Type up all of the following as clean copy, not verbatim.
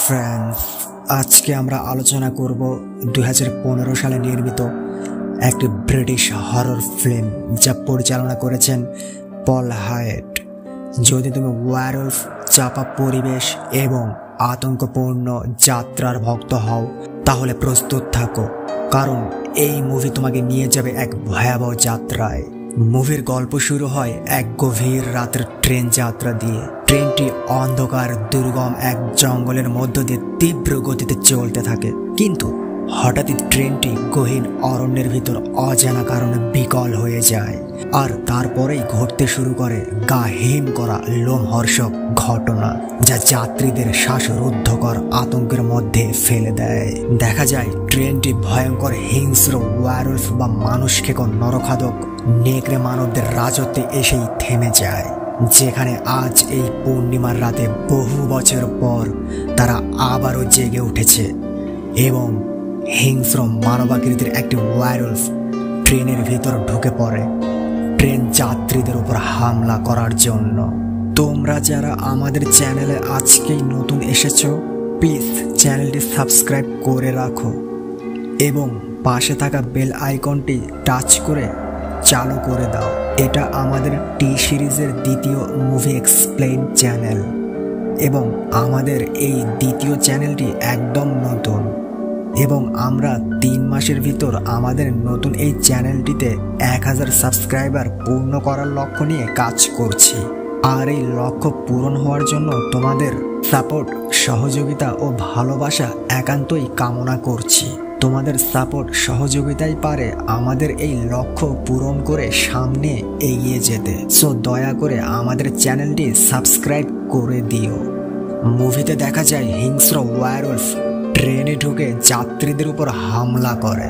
Friends, আজকে আমরা আলোচনা করব 2015 সালে নির্মিত একটি ব্রিটিশ হরর ফিল্ম যা পরিচালনা করেছেন পল হায়েট। যদি তুমি ওয়্যারউলফ, চাপা পরিবেশ এবং আতঙ্কপূর্ণ যাত্রার ভক্ত হও তাহলে প্রস্তুত থাকো, কারণ এই মুভি তোমাকে নিয়ে যাবে এক ভয়াবহ যাত্রায়। মুভির গল্প শুরু হয় এক গভীর রাতের ট্রেন যাত্রা দিয়ে। ট্রেনটি অন্ধকার দুর্গম এক জঙ্গলের মধ্য দিয়ে তীব্র গতিতে চলতে থাকে, কিন্তু হঠাৎই ট্রেনটি গহীন অরণ্যের ভিতর অজানা কারণে বিকল হয়ে যায়। আর তারপরেই ঘটতে শুরু করে গা হিম করা লোমহর্ষক ঘটনা, যা যাত্রীদের শ্বাসরুদ্ধকর আতঙ্কের মধ্যে ফেলে দেয়। দেখা যায় ট্রেনটি ভয়ঙ্কর হিংস্র ওয়্যারউলফ বা মানুষ খেকো নরখাদক নেকড়ে মানবদের রাজত্বে এসেই থেমে যায়, যেখানে আজ এই পূর্ণিমার রাতে বহু বছর পর তারা আবারও জেগে উঠেছে এবং হিংস্র মানবাকৃতির একটি ওয়্যারউলফ ট্রেনের ভিতর ঢুকে পড়ে ট্রেন যাত্রীদের উপর হামলা করার জন্য। তোমরা যারা আমাদের চ্যানেলে আজকেই নতুন এসেছো, প্লিজ চ্যানেলটি সাবস্ক্রাইব করে রাখো এবং পাশে থাকা বেল আইকনটি টাচ করে চালু করে দাও। এটা আমাদের টি সিরিজের দ্বিতীয় মুভি এক্সপ্লেইন চ্যানেল এবং আমাদের এই দ্বিতীয় চ্যানেলটি একদম নতুন, এবং আমরা 3 মাসের ভিতর আমাদের নতুন এই চ্যানেলটিতে 1000 সাবস্ক্রাইবার পূর্ণ করার লক্ষ্য নিয়ে কাজ করছি। আর এই লক্ষ্য পূরণ হওয়ার জন্য তোমাদের সাপোর্ট, সহযোগিতা ও ভালোবাসা একান্তই কামনা করছি। তোমাদের সাপোর্ট, সহযোগিতাই পারে আমাদের এই লক্ষ্য পূরণ করে সামনে এগিয়ে যেতে। সো দয়া করে আমাদের চ্যানেলটি সাবস্ক্রাইব করে দিও। মুভিতে দেখা যায় হিংস্র ওয়্যারউলফ ট্রেনে ঢুকে যাত্রীদের উপর হামলা করে,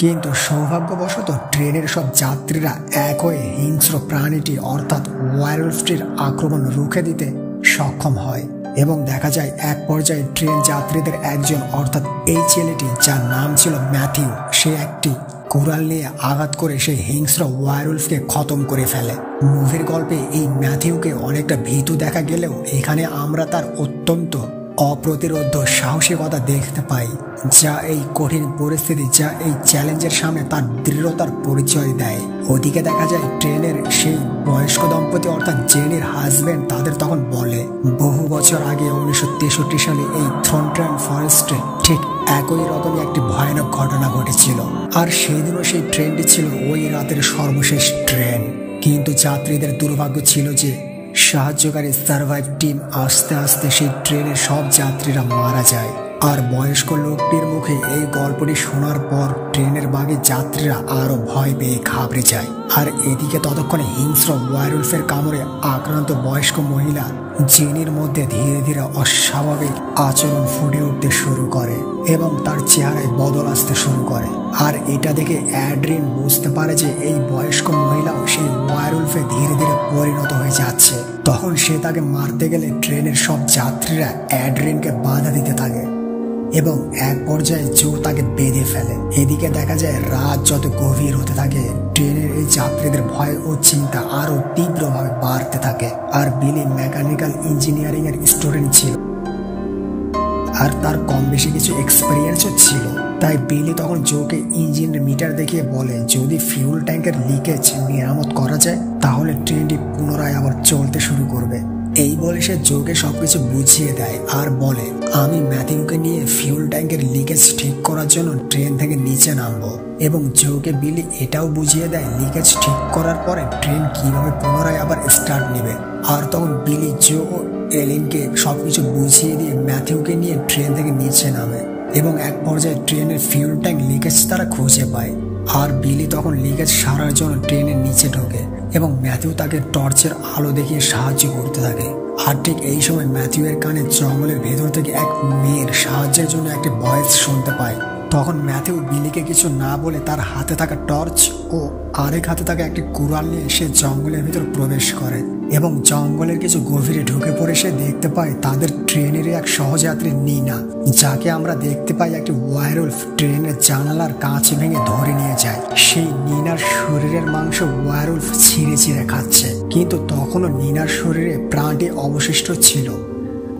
কিন্তু সৌভাগ্যবশত ট্রেনের সব যাত্রীরা এক হয়ে হিংস্র প্রাণীটি অর্থাৎ ওয়্যারউলফটির আক্রমণ রুখে দিতে সক্ষম হয়। এবং দেখা যায় এক পর্যায়ে ট্রেন যাত্রীদের একজন অর্থাৎ এই ছেলেটি, যার নাম ছিল ম্যাথিউ, সে একটি কুড়াল নিয়ে আঘাত করে সেই হিংস্র ওয়্যারউলফকে খতম করে ফেলে। মুভির গল্পে এই ম্যাথিউকে অনেকটা ভীতু দেখা গেলেও এখানে আমরা তার অত্যন্ত অপ্রতিরোধ্য সাহসিকতা দেখতে পাই, যা এই কঠিন পরিস্থিতি, যা এই চ্যালেঞ্জের সামনে তার দৃঢ়তার পরিচয় দেয়। ওদিকে দেখা যায় ট্রেনের সেই বয়স্ক দম্পতি অর্থাৎ জেনির হাজবেন্ড তাদের তখন বলে, বহু বছর আগে 1963 সালে এই থ্রনট্রান ফরেস্টে ঠিক একই রকমই একটি ভয়ানক ঘটনা ঘটেছিল, আর সেই দিনও সেই ট্রেনটি ছিল ওই রাতের সর্বশেষ ট্রেন। কিন্তু যাত্রীদের দুর্ভাগ্য ছিল যে সাহায্যকারী সার্ভাইভ টিম আসতে আসতে সেই ট্রেনের সব যাত্রীরা মারা যায়। আর বয়স্ক লোকটির মুখে এই গল্পটি শোনার পর ট্রেনের বাকি যাত্রীরা আরো ভয় পেয়ে ঘাবড়ে যায়। আর এদিকে ততক্ষণে হিংস্র ওয়্যারউলফের কামড়ে আক্রান্ত বয়স্ক মহিলা জেনির মধ্যে ধীরে ধীরে অস্বাভাবিক আচরণ ফুটে উঠতে শুরু করে এবং তার চেহারায় বদল আসতে শুরু করে। আর এটা দেখে অ্যাড্রিন বুঝতে পারে যে এই বয়স্ক মহিলাও সেই ওয়্যারউলফে ধীরে ধীরে পরিণত হয়ে যাচ্ছে। তখন সে তাকে মারতে গেলে ট্রেনের সব যাত্রীরা অ্যাড্রিনকে বাধা দিতে থাকে এবং এক পর্যায়ে জো তাকে বেঁধে ফেলে। এদিকে দেখা যায় রাত যত গভীর হতে থাকে ট্রেনের এই যাত্রীদের ভয় ও চিন্তা আরো তীব্রভাবে বাড়তে থাকে। আর বিলি মেকানিক্যাল ইঞ্জিনিয়ারিং এর স্টুডেন্ট ছিল আর তার কম বেশি কিছু এক্সপেরিয়েন্সও ছিল, তাই বিলি তখন জোকে ইঞ্জিনের মিটার দেখিয়ে বলে যদি ফিউল ট্যাঙ্কের লিকেজ মেরামত করা যায় তাহলে ট্রেনটি পুনরায় আবার চলতে শুরু করবে। এই বলে সে জোকে সবকিছু বুঝিয়ে দেয় আর বলে, আমি ম্যাথিউকে নিয়ে ফিউল ট্যাঙ্কের লিকেজ ঠিক করার জন্য ট্রেন থেকে নিচে নামবো। এবং জোকে বিলি এটাও বুঝিয়ে দেয় লিকেজ ঠিক করার পরে ট্রেন কিভাবে পুনরায় আবার স্টার্ট নেবে। আর তখন বিলি, জো ও এলিনকে সবকিছু বুঝিয়ে দিয়ে ম্যাথিউকে নিয়ে ট্রেন থেকে নিচে নামে এবং এক পর্যায়ে ট্রেনের ফিউল ট্যাঙ্ক লিকেজ তারা খুঁজে পায়। আর বিলি তখন লিকেজ সারার জন্য ট্রেনের নিচে ঢোকে এবং ম্যাথিউ তাকে টর্চের আলো দেখিয়ে সাহায্য করতে থাকে। আর ঠিক এই সময় ম্যাথিউ এর কানে জঙ্গলের ভেতর থেকে এক মেয়ের সাহায্যের জন্য একটি ভয়েস শুনতে পায়। তখন ম্যাথিউ বিলিকে কিছু না বলে তার হাতে থাকা টর্চ ও আরেক হাতে থাকা একটি কুড়াল নিয়ে সে জঙ্গলের ভিতর প্রবেশ করে এবং জঙ্গলের কিছু গভীরে ঢুকে পড়ে সে দেখতে পায় তাদের ট্রেনের এক সহযাত্রী নিনা, যাকে আমরা দেখতে পাই একটি ওয়্যারউলফ ট্রেনের জানালার কাঁচ ভেঙে ধরে নিয়ে যায়। সেই নিনার শরীরের মাংস ওয়্যারউলফ ছিঁড়ে ছিঁড়ে খাচ্ছে, কিন্তু তখনও নিনার শরীরে প্রাণটি অবশিষ্ট ছিল।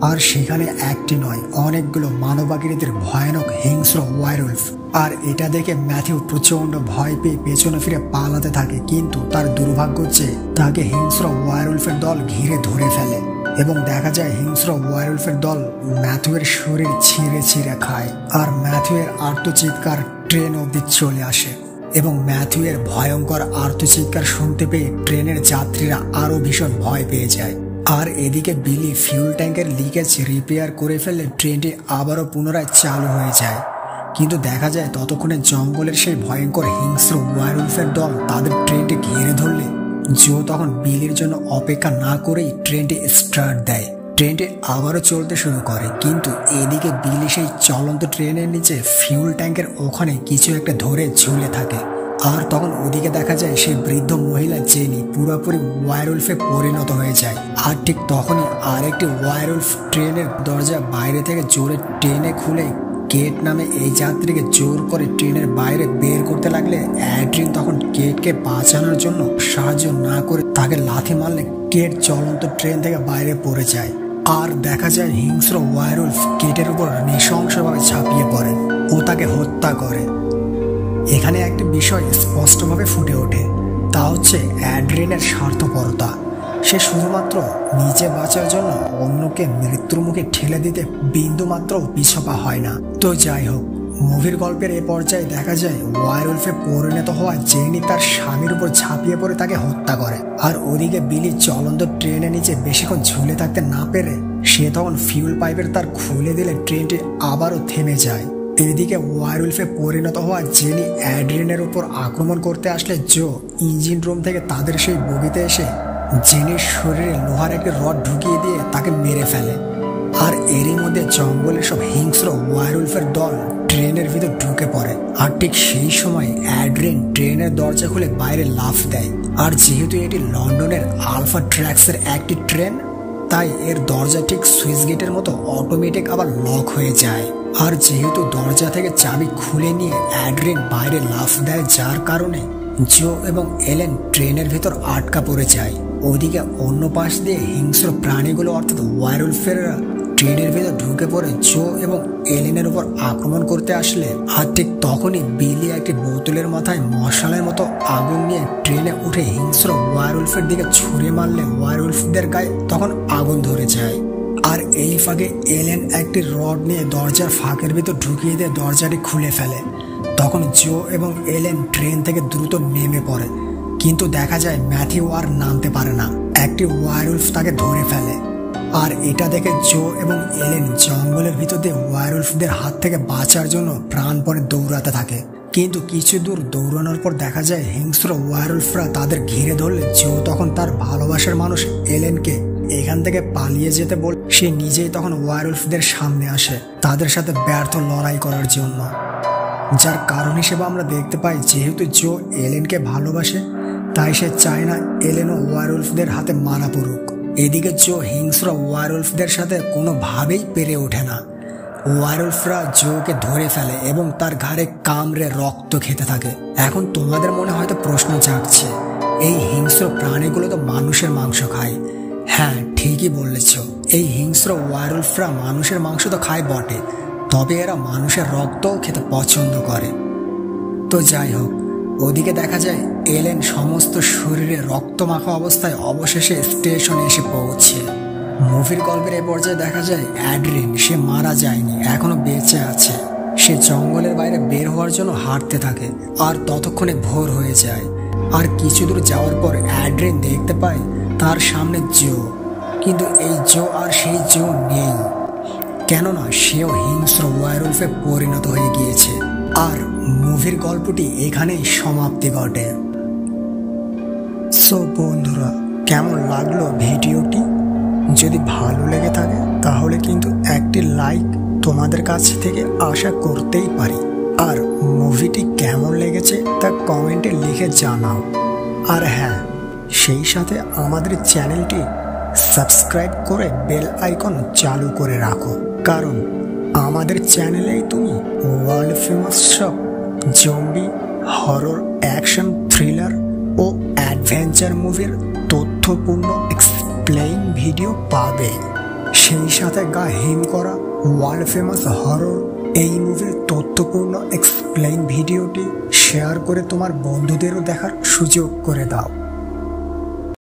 আর সেখানে একটি নয়, অনেকগুলো মানবাকৃতির ভয়ানক হিংস্র ওয়ারউলফ। আর এটা দেখে ম্যাথিউ প্রচন্ড ভয় পেয়ে পেছনে ফিরে পালাতে থাকে, কিন্তু তার দুর্ভাগ্য হচ্ছে তাকে হিংস্র ওয়ারউলফের দল ঘিরে ধরে ফেলে এবং দেখা যায় হিংস্র ওয়ারউলফের দল ম্যাথিউয়ের শরীর ছিঁড়ে ছিঁড়ে খায়। আর ম্যাথিউয়ের আর্তচিৎকার ট্রেন অবধি চলে আসে এবং ম্যাথিউয়ের ভয়ঙ্কর আর্তচিৎকার শুনতে পেয়ে ট্রেনের যাত্রীরা আরো ভীষণ ভয় পেয়ে যায়। আর এদিকে বিলি ফিউল ট্যাঙ্কের লিকেজ রিপেয়ার করে ফেললে ট্রেনটি আবারও পুনরায় চালু হয়ে যায়। কিন্তু দেখা যায় ততক্ষণে জঙ্গলের সেই ভয়ঙ্কর হিংস্র ওয়ারউলফের দল তাদের ট্রেনটি ঘিরে ধরলে জো তখন বিলির জন্য অপেক্ষা না করেই ট্রেনটি স্টার্ট দেয়। ট্রেনটি আবারও চলতে শুরু করে, কিন্তু এদিকে বিলি সেই চলন্ত ট্রেনের নিচে ফিউল ট্যাঙ্কের ওখানে কিছু একটা ধরে ঝুলে থাকে। আর তখন ওদিকে দেখা যায় সেই বৃদ্ধ মহিলা জেনি পুরোপুরি ওয়ারউলফে পরিণত হয়ে যায়। আর ঠিক তখনই আরেকটি ওয়ারউলফ ট্রেনের দরজা বাইরে থেকে জোরে টেনে খুলে কেট নামে এই যাত্রীকে জোর করে ট্রেনের বাইরে বের করতে লাগলে অ্যাড্রিন তখন কেটকে বাঁচানোর জন্য সাহায্য না করে তাকে লাথি মারলে কেট চলন্ত ট্রেন থেকে বাইরে পড়ে যায়। আর দেখা যায় হিংস্র ওয়ারউলফ কেটের উপর নৃশংসভাবে ঝাঁপিয়ে পড়ে ও তাকে হত্যা করে। এখানে একটি বিষয় স্পষ্টভাবে ফুটে ওঠে, তা হচ্ছে অ্যাড্রিনের স্বার্থপরতা। সে শুধুমাত্র নিজে বাঁচার জন্য অন্যকে মৃত্যুর মুখে ঠেলে দিতে বিন্দুমাত্র পিছপা হয় না। তো যাই হোক, মুভির গল্পের এ পর্যায়ে দেখা যায় ওয়ারউলফে পরিণত হওয়া জেনি তার স্বামীর উপর ঝাঁপিয়ে পড়ে তাকে হত্যা করে। আর ওদিকে বিলি চলন্ত ট্রেনের নিচে বেশিক্ষণ ঝুলে থাকতে না পেরে সে তখন ফিউল পাইপের তার খুলে দিলে ট্রেনটি আবারও থেমে যায়। এদিকে ওয়ারউলফে পরিণত হওয়া জেনি অ্যাড্রিনের উপর আক্রমণ করতে আসলে জো ইঞ্জিন রুম থেকে তাদের সেই বগিতে এসে জেনির শরীরে লোহার একটি রড ঢুকিয়ে দিয়ে তাকে মেরে ফেলে। আর এরই মধ্যে জঙ্গলের সব হিংস্র ওয়ারউলফের দল ট্রেনের ভিতর ঢুকে পড়ে। আর ঠিক সেই সময় অ্যাড্রিন ট্রেনের দরজা খুলে বাইরে লাফ দেয়। আর যেহেতু এটি লন্ডনের আলফা ট্র্যাক্সের একটি ট্রেন, তাই এর দরজা ঠিক সুইচ গেটের মতো অটোমেটিক আবার লক হয়ে যায়। আর যেহেতু দরজা থেকে চাবি খুলে নিয়ে অ্যাড্রিন বাইরে লাফ দেয়, যার কারণে জো এবং এলেন ট্রেনের ভিতর আটকা পড়ে যায়। ওদিকে অন্য পাশ দিয়ে হিংস্র প্রাণীগুলো অর্থাৎ ওয়ারউলফেরা ট্রেনের ভিতর ঢুকে পড়ে জো এবং এলেনের উপর আক্রমণ করতে আসলে আর ঠিক তখনই বিলি একটি বোতলের মাথায় মশালের মতো আগুন নিয়ে ট্রেনে উঠে হিংস্র ওয়ারউলফের দিকে ছুঁড়ে মারলে ওয়ারউলফদের গায়ে তখন আগুন ধরে যায়। আর এই ফাঁকে এলেন একটি রড নিয়ে দরজার ফাঁকের ভিতর ঢুকিয়ে দিয়ে দরজাটি খুলে ফেলে। তখন জো এবং এলেন ট্রেন থেকে দ্রুত নেমে পড়ে, কিন্তু দেখা যায় ম্যাথিউ আর নামতে পারে না। একটি ওয়ারউলফ তাকে ধরে ফেলে। আর এটা দেখে জো এবং এলেন জঙ্গলের ভিতর দিয়ে ওয়ারউলফদের হাত থেকে বাঁচার জন্য প্রাণপণে দৌড়াতে থাকে। কিন্তু কিছু দূর দৌড়ানোর পর দেখা যায় হিংস্র ওয়ারউলফরা তাদের ঘিরে ধরলে জো তখন তার ভালোবাসার মানুষ এলেনকে এখান থেকে পালিয়ে যেতে বলে সে নিজেই তখন ওয়ারউলফদের সামনে আসে তাদের সাথে ব্যর্থ লড়াই করার জন্য। যার কারণ হিসেবে আমরা দেখতে পাই যেহেতু জো এলেনকে ভালোবাসে, তাই সে চায় না এলেনও ওয়ারউলফদের হাতে মারা পড়ুক। এদিকে জো হিংস্র ওয়ারউলফদের সাথে কোনোভাবেই পেরে ওঠে না। ওয়ারউলফরা জোকে ধরে ফেলে এবং তার ঘাড়ে কামড়ে রক্ত খেতে থাকে। এখন তোমাদের মনে হয়তো প্রশ্ন জাগছে, এই হিংস্র প্রাণীগুলো তো মানুষের মাংস খায়। হ্যাঁ, ঠিকই বলেছ, এই হিংস্র ওয়ারউলফরা মানুষের মাংস তো খায় বটে, তবে এরা মানুষের রক্তও খেতে পছন্দ করে। তো যাই হোক, ওদিকে দেখা যায় এলেন সমস্ত শরীরে রক্তমাখা অবস্থায় অবশেষে স্টেশনে এসে পৌঁছে। মুভির গল্পের এই পর্যায়ে দেখা যায় অ্যাড্রিন সে মারা যায়নি, এখনো বেঁচে আছে। সে জঙ্গলের বাইরে বের হওয়ার জন্য হাঁটতে থাকে আর ততক্ষণে ভোর হয়ে যায়। আর কিছু দূর যাওয়ার পর অ্যাড্রিন দেখতে পায় তার সামনে জো, কিন্তু এই জো আর সেই জো নেই, কেননা সেও হিংস্র ওয়ারউলফে পরিণত হয়ে গিয়েছে। আর মুভির গল্পটি এখানেই সমাপ্তি ঘটে। সো বন্ধুরা, কেমন লাগলো ভিডিওটি? যদি ভালো লেগে থাকে তাহলে কিন্তু একটি লাইক তোমাদের কাছ থেকে আশা করতেই পারি। আর মুভিটি কেমন লেগেছে তা কমেন্টে লিখে জানাও। আর হ্যাঁ, সেই সাথে আমাদের চ্যানেলটি সাবস্ক্রাইব করে বেল আইকন চালু করে রাখো, কারণ আমাদের চ্যানেলেই তুমি ওয়ার্ল্ড ফেমাস সব জম্বি, হরর, অ্যাকশন, থ্রিলার ও অ্যাডভেঞ্চার মুভির তথ্যপূর্ণ এক্সপ্লেইন ভিডিও পাবে। সেই সাথে গা হিম করা ওয়ার্ল্ড ফেমাস হরর এই মুভির তথ্যপূর্ণ এক্সপ্লেইন ভিডিওটি শেয়ার করে তোমার বন্ধুদেরও দেখার সুযোগ করে দাও।